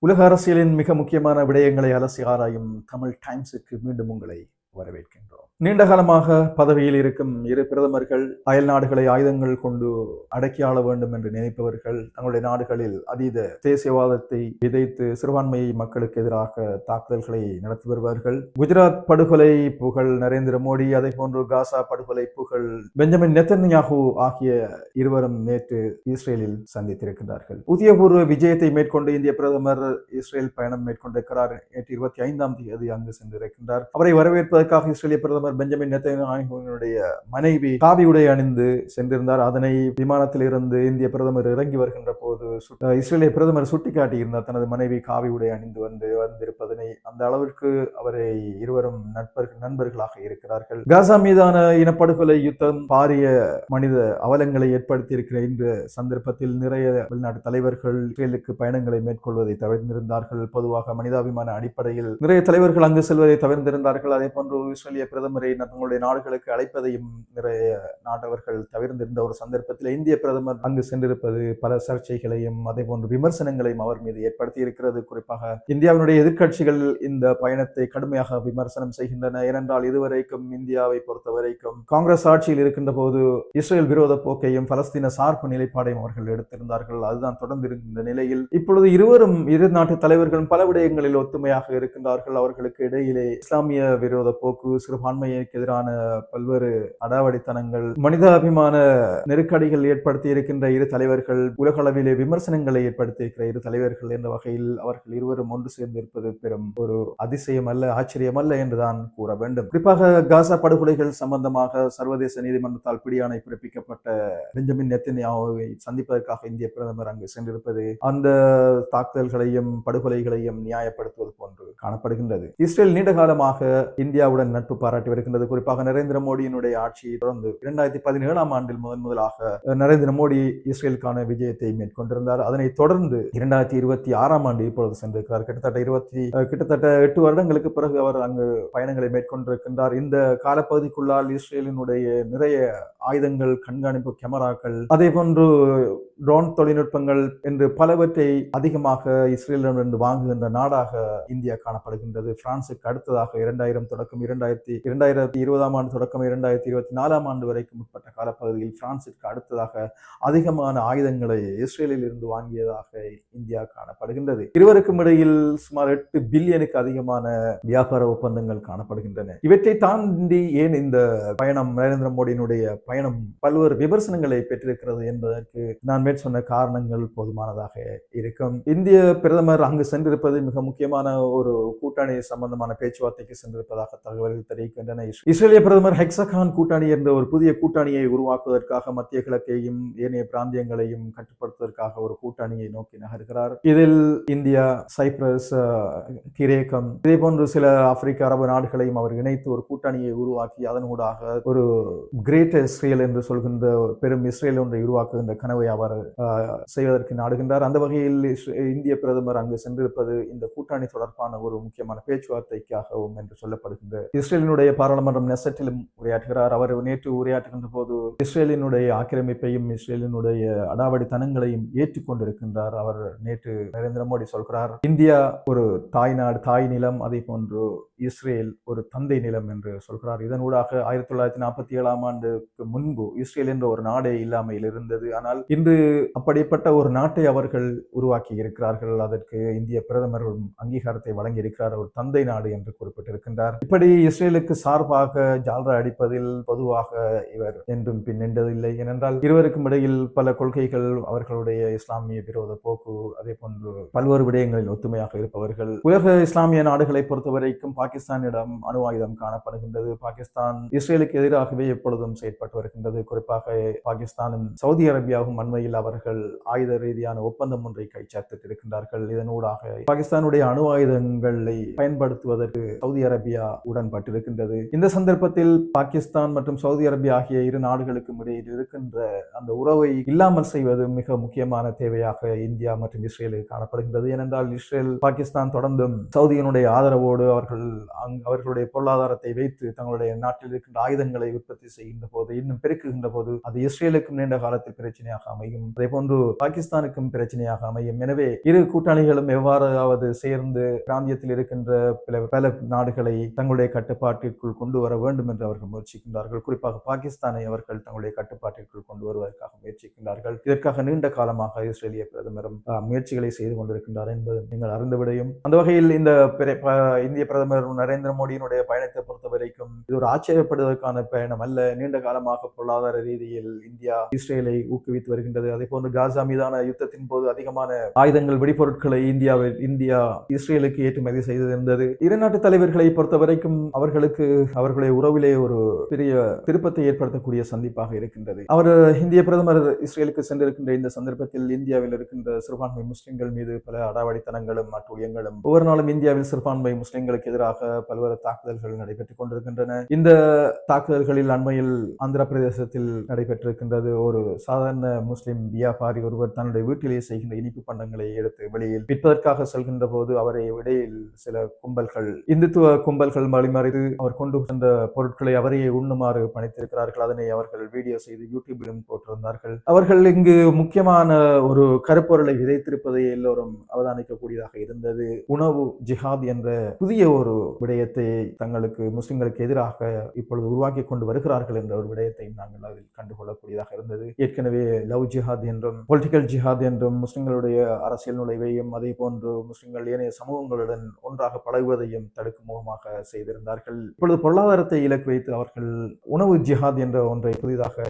உலக அரசியலின் மிக முக்கியமான விடயங்களை அலசி ஆராயும் தமிழ் டைம்ஸுக்கு மீண்டும் உங்களை வரவேற்கின்றோம். நீண்ட காலமாக பதவியில் இருக்கும் இரு பிரதமர்கள் அயல் நாடுகளை ஆயுதங்கள் கொண்டு அடக்கி ஆள வேண்டும் என்று நினைப்பவர்கள் தங்களுடைய நாடுகளில் அதீத தேசியவாதத்தை விதைத்து சிறுபான்மை மக்களுக்கு எதிராக தாக்குதல்களை நடத்தி வருவார்கள். குஜராத் படுகொலை புகழ் நரேந்திர மோடி, அதே போன்று காசா படுகொலை புகழ் பெஞ்சமின் நெத்தன்யாஹூ ஆகிய இருவரும் நேற்று இஸ்ரேலில் சந்தித்திருக்கின்றார்கள். உத்தியபூர்வ விஜயத்தை மேற்கொண்டு இந்திய பிரதமர் இஸ்ரேல் பயணம் மேற்கொண்டிருக்கிறார். நேற்று 25ஆம் தேதி அங்கு சென்றிருக்கின்றார். அவரை வரவேற்பதற்காக இஸ்ரேலிய பிரதமர் பெஞ்சமின் நெத்தன்யாஹூவினுடைய மனைவி காவி உடை அணிந்து சென்றிருந்தார். அதனை விமானத்தில் இருந்து இந்திய பிரதமர் இறங்கி வருகின்ற போது இஸ்ரேலிய பிரதமர் சுட்டிக்காட்டியிருந்தார் தனது மனைவி காவி உடை அணிந்து வந்திருப்பதனை. அந்த அளவிற்கு அவரை இருவரும் நண்பர்களாக இருக்கிறார்கள். காசா மீதான இனப்படுகொலை யுத்தம் பாரிய மனித அவலங்களை ஏற்படுத்தி இருக்கிற இந்த சந்தர்ப்பத்தில் நிறைய வெளிநாட்டு தலைவர்கள் இஸ்ரேலுக்கு பயணங்களை மேற்கொள்வதை தவிர்த்திருந்தார்கள். பொதுவாக மனிதாபிமான அடிப்படையில் நிறைய தலைவர்கள் அங்கு செல்வதை தவிர்த்திருந்தார்கள். அதே போன்று இஸ்ரேலிய பிரதமரை தங்களுடைய நாடுகளுக்கு அழைப்பதையும் நிறைய நாட்டவர்கள் தவிர்த்திருந்த ஒரு சந்தர்ப்பத்தில் இந்திய பிரதமர் அங்கு சென்றிருப்பது பல சர்ச்சைகளையும் அதே போன்று விமர்சனங்களையும் அவர் மீது ஏற்படுத்தி இருக்கிறது. குறிப்பாக இந்தியாவினுடைய எதிர்க்கட்சிகள் இந்த பயணத்தை கடுமையாக விமர்சனம் செய்கின்றன. ஏனென்றால் இதுவரைக்கும் இந்தியாவை பொறுத்தவரைக்கும் காங்கிரஸ் ஆட்சியில் இருக்கின்ற போது இஸ்ரேல் விரோத போக்கையும் பலஸ்தீன சார்பு நிலைப்பாடையும் அவர்கள் எடுத்திருந்தார்கள். அதுதான் தொடர்ந்து இருக்கின்ற நிலையில் இப்பொழுது இரு நாட்டு தலைவர்களும் பல விடயங்களில் ஒத்துமையாக இருக்கின்றார்கள். அவர்களுக்கு இடையிலே இஸ்லாமிய விரோத போக்கு, சிறுபான்மைக்கு எதிரான பல்வேறு அடாவடித்தனங்கள், மனிதாபிமான நெருக்கடிகள் ஏற்படுத்தி இருக்கின்ற இரு தலைவர்கள், உலக அளவிலே விமர்சனங்களை ஏற்படுத்தி இருக்கிற இரு தலைவர்கள் என்ற வகையில் அவர்கள் இருவரும் ஒன்று சேர்ந்து இருப்பது பெரும் ஒரு அதிசயம் அல்ல, ஆச்சரியம் அல்ல என்றுதான் கூற வேண்டும். குறிப்பாக காசா படுகொலைகள் சம்பந்தமாக சர்வதேச நீதிமன்றத்தால் பிடியாணை பிறப்பிக்கப்பட்ட பெஞ்சமின் நெத்தன்யாஹூவை சந்திப்பதற்காக இந்திய பிரதமர் அங்கு சென்றிருப்பது அந்த தாக்குதல்களையும் படுகொலைகளையும் நியாயப்படுத்துவது போன்று காணப்படுகின்றது. இஸ்ரேல் நீண்ட காலமாக இந்தியாவுடன் நட்பு பாராட்டி வருகின்றது. குறிப்பாக நரேந்திர மோடியினுடைய ஆட்சியை தொடர்ந்து 2017ஆம் ஆண்டில் முதலாக நரேந்திர மோடி இஸ்ரேலுக்கான விஜயத்தை மேற்கொண்டிருந்தார். அதனைத் தொடர்ந்து 2026ஆம் ஆண்டு இப்பொழுது சென்றிருக்கிறார். கிட்டத்தட்ட 8 வருடங்களுக்கு பிறகு அவர் அங்கு பயணங்களை மேற்கொண்டிருக்கின்றார். இந்த காலப்பகுதிக்குள்ளால் இஸ்ரேலினுடைய நிறைய ஆயுதங்கள், கண்காணிப்பு கேமராக்கள், அதே போன்று ட்ரோன் தொழில்நுட்பங்கள் என்று பலவற்றை அதிகமாக இஸ்ரேலிடமிருந்து வாங்குகின்ற நாடாக இந்தியா காணப்படுகின்றது. பிரான்சுக்கு அடுத்ததாக 2020ஆம் ஆண்டு தொடக்கம் 2024ஆம் ஆண்டு வரைக்கும் உட்பட்ட காலப்பகுதியில் பிரான்சுக்கு அடுத்ததாக அதிகமான ஆயுதங்களை இஸ்ரேலில் இருந்து வாங்கியதாக இந்தியா காணப்படுகின்றது. இருவருக்கும் இடையில் சுமார் 8 பில்லியனுக்கு அதிகமான வியாபார ஒப்பந்தங்கள் காணப்படுகின்றன. இவற்றை தாண்டி ஏன் இந்த பயணம், நரேந்திர மோடியினுடைய பயணம் பல்வேறு விமர்சனங்களை பெற்றிருக்கிறது என்பதற்கு நான் மேற்சொன்ன காரணங்கள் போதுமானதாக இருக்கும். இந்திய பிரதமர் அங்கு சென்றிருப்பது மிக முக்கியமான ஒரு கூட்டணி சம்பந்தமான பேச்சுவார்த்தைக்கு சென்றிருப்பதாக தகவல்கள் தெரிவிக்கின்றன. இஸ்ரேலிய பிரதமர் ஹெக்ஸகான் கூட்டணி என்ற ஒரு புதிய கூட்டணியை உருவாக்குவதற்காக மத்திய கிழக்கையும் ஏனைய பிராந்தியங்களையும் கட்டுப்படுத்துவதற்காக ஒரு கூட்டணியை நோக்கி நகர்கிறார். இதில் இந்தியா, சைப்ரஸ், கிரேக்கம், இதே போன்று சில ஆப்பிரிக்க அரபு நாடுகளையும் அவர் இணைத்து ஒரு கூட்டணியை உருவாக்கி அதனூடாக ஒரு கிரேட் இஸ்ரேல் என்று சொல்கின்ற பெரும் இஸ்ரேல் ஒன்றை உருவாக்குகின்ற கனவை அவர் செய்வதற்கு நாடுகின்றார். அந்த வகையில் இந்திய பிரதமர் அங்கு சென்றிருப்பது இந்த கூட்டணி தொடர்பான ஒரு முக்கியமான பேச்சுவார்த்தைக்காகவும் என்று சொல்லப்படுகின்ற இஸ்ரேலினுடைய பாராளுமன்றம் நெசட்டிலும் உரையாற்றுகிறார். அவர் நேற்று உரையாற்றுகின்ற போது இஸ்ரேலினுடைய ஆக்கிரமிப்பையும் இஸ்ரேலினுடைய அடாவடித்தனங்களையும் ஏற்றுக்கொண்டிருக்கின்றார். அவர் நேற்று நரேந்திர மோடி சொல்கிறார், இந்தியா ஒரு தாய் நாடு, தாய் நிலம், அதே போன்று இஸ்ரேல் ஒரு தந்தை நிலம் என்று சொல்கிறார். இதனூடாக 1947ஆம் ஆண்டுக்கு முன்பு இஸ்ரேல் என்ற ஒரு நாடே இல்லாமல் இருந்தது. ஆனால் இன்று அப்படிப்பட்ட ஒரு நாட்டை அவர்கள் உருவாக்கி இருக்கிறார்கள். அதற்கு இந்திய பிரதமர் அங்கீகாரத்தை வழங்கி இருக்கிறார். ஒரு தந்தை நாடு என்று குறிப்பிட்டிருக்கின்றார். இப்படி இஸ்ரேலுக்கு சார்பாக ஜால்ரா அடிப்பதில் பொதுவாக இவர் என்றும் பின்னென்றதில்லை. ஏனென்றால் இருவருக்கும் இடையில் பல கொள்கைகள், அவர்களுடைய இஸ்லாமிய விரோத போக்கு, அதே போன்று பல்வேறு விடயங்களில் ஒத்துமையாக இருப்பவர்கள். உலக இஸ்லாமிய நாடுகளை பொறுத்தவரைக்கும் பாகிஸ்தானிடம் அணு ஆயுதம் காணப்படுகின்றது. பாகிஸ்தான் இஸ்ரேலுக்கு எதிராகவே எப்பொழுதும் செயற்பட்டு வருகின்றது. குறிப்பாக பாகிஸ்தானும் சவுதி அரேபியாவும் அண்மையில் அவர்கள் ஆயுத ரீதியான ஒப்பந்தம் ஒன்றை கைச்சாத்திட்டிருக்கின்றார்கள். இதனூடாக பாகிஸ்தானுடைய அணு ஆயுதங்களை பயன்படுத்துவதற்கு சவுதி அரேபியா உடன்பட்டிருக்கின்றது. இந்த சந்தர்ப்பத்தில் பாகிஸ்தான் மற்றும் சவுதி அரேபியா ஆகிய இரு நாடுகளுக்கும் இடையில் இருக்கின்ற அந்த உறவை இல்லாமல் செய்வது மிக முக்கியமான தேவையாக இந்தியா மற்றும் இஸ்ரேலுக்கு காணப்படுகின்றது. ஏனென்றால் இஸ்ரேல், பாகிஸ்தான் தொடர்ந்தும் சவுதியினுடைய ஆதரவோடு அவர்கள் அவர்களுடைய பொருளாதாரத்தை வைத்து தங்களுடைய நாட்டில் இருக்கின்ற ஆயுதங்களை உற்பத்தி செய்கின்ற போது, இன்னும் பெருக்குகின்ற போது அது இஸ்ரேலுக்கும் நீண்ட காலத்தில் பிரச்சனையாக அமையும். அதே போன்று பாகிஸ்தானுக்கும் பிரச்சனையாக அமையும். எனவே இரு கூட்டாளிகளும் எவ்வாறாவது சேர்ந்து பிராந்தியத்தில் இருக்கின்ற பல நாடுகளை தங்களுடைய கட்டுப்பாட்டிற்குள் கொண்டு வர வேண்டும் என்று அவர்கள் முயற்சிக்கின்றார்கள். குறிப்பாக பாகிஸ்தானை அவர்கள் தங்களுடைய கட்டுப்பாட்டிற்குள் கொண்டு வருவதற்காக முயற்சிக்கின்றார்கள். இதற்காக நீண்ட காலமாக இஸ்ரேலிய பிரதமரும் முயற்சிகளை செய்து கொண்டிருக்கின்றார் என்பது நீங்கள் அறிந்து விடையும். அந்த வகையில் இந்த இந்திய பிரதமர் நரேந்திர மோடியினுடைய பயணத்தை பொறுத்த வரைக்கும் இது ஒரு ஆச்சரியப்படுவதற்கான பயணம் அல்ல. நீண்ட காலமாக பொருளாதார ரீதியில் இந்தியா இஸ்ரேலை ஊக்குவித்து வருகின்றது. அதே போன்று காசா மீதான யுத்தத்தின் போது அதிகமான ஆயுதங்கள், வெடிபொருட்களை இந்தியா இஸ்ரேலுக்கு ஏற்றுமதி செய்திருந்தது. இரு நாட்டு தலைவர்களை பொறுத்த வரைக்கும் அவர்களுடைய உறவிலே ஒரு பெரிய திருப்பத்தை ஏற்படுத்தக்கூடிய சந்திப்பாக இருக்கின்றது. அவர் இந்திய பிரதமர் இஸ்ரேலுக்கு சென்றிருக்கின்ற இந்த சந்தர்ப்பத்தில் இந்தியாவில் இருக்கின்ற சிறுபான்மை முஸ்லிம்கள் மீது பல அடாவடித்தனங்களும் அட்டூழியங்களும், ஒவ்வொரு நாளும் இந்தியாவில் சிறுபான்மை முஸ்லிம்களுக்கு எதிராக பல்வேறு தாக்குதல்கள் நடைபெற்றுக் கொண்டிருக்கின்றன. இந்த தாக்குதல்களில் அண்மையில் ஆந்திர பிரதேசத்தில் நடைபெற்றிருக்கின்றது. ஒரு சாதாரண முஸ்லிம் வியாபாரி ஒருவர் தன்னுடைய வீட்டிலேயே செய்கின்ற இனிப்பு பண்டங்களை எடுத்து வெளியில் விற்பதற்காக செல்கின்ற போது அவரை இடையில் சில கும்பல்கள், இந்துத்துவ கும்பல்கள் வழிமறித்து அவர் கொண்டு சென்ற பொருட்களை அவரையே உண்ணுமாறு பணித்திருக்கிறார்கள். அதனை அவர்கள் வீடியோ செய்து யூடியூபிலும் போட்டிருந்தார்கள். அவர்கள் இங்கு முக்கியமான ஒரு கருப்பொருளை விதைத்திருப்பதை எல்லோரும் அவதானிக்கக்கூடியதாக இருந்தது. உணவு ஜிஹாத் என்ற புதிய ஒரு விடயத்தை முஸ்லிம்களுக்கு எதிராக இப்பொழுது உருவாக்கி கொண்டு வருகிறார்கள் என்ற ஒரு விடயத்தை நாங்கள் அதில் கண்டுகொள்ளக்கூடியதாக இருந்தது. ஏற்கனவே லவ் ஜிஹாத் என்றும் பொலிட்டிக்கல் ஜிஹாத் என்றும் முஸ்லிம்களுடைய அரசியல் நுழைவையும் அதே போன்று முஸ்லிம்கள் ஏனைய சமூகங்களுடன் ஒன்றாக பழகுவதையும் தடுக்கும் முகமாக செய்திருந்தார்கள். இப்பொழுது பொருளாதாரத்தை இலக்கு வைத்து அவர்கள் உணவு ஜிஹாத் என்ற ஒன்றை புதிதாக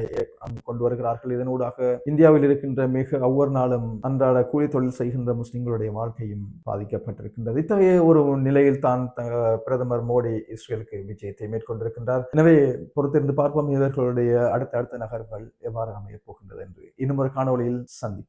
கொண்டு வருகிறார்கள். இதனூடாக இந்தியாவில் இருக்கின்ற ஒவ்வொரு நாளும் அன்றாட கூலி தொழில் செய்கின்ற முஸ்லிம்களுடைய வாழ்க்கையும் பாதிக்கப்பட்டிருக்கின்றது. இத்தகைய ஒரு நிலையில் தான் பிரதமர் மோடி இஸ்ரேலுக்கு விஜயத்தை மேற்கொண்டிருக்கின்றார். எனவே பொறுத்திருந்து பார்ப்போம் இவர்களுடைய அடுத்த நகர்வுகள் எவ்வாறு அமையப் போகின்றது என்று இன்னும் ஒரு காணொளியில் சந்திப்போம்.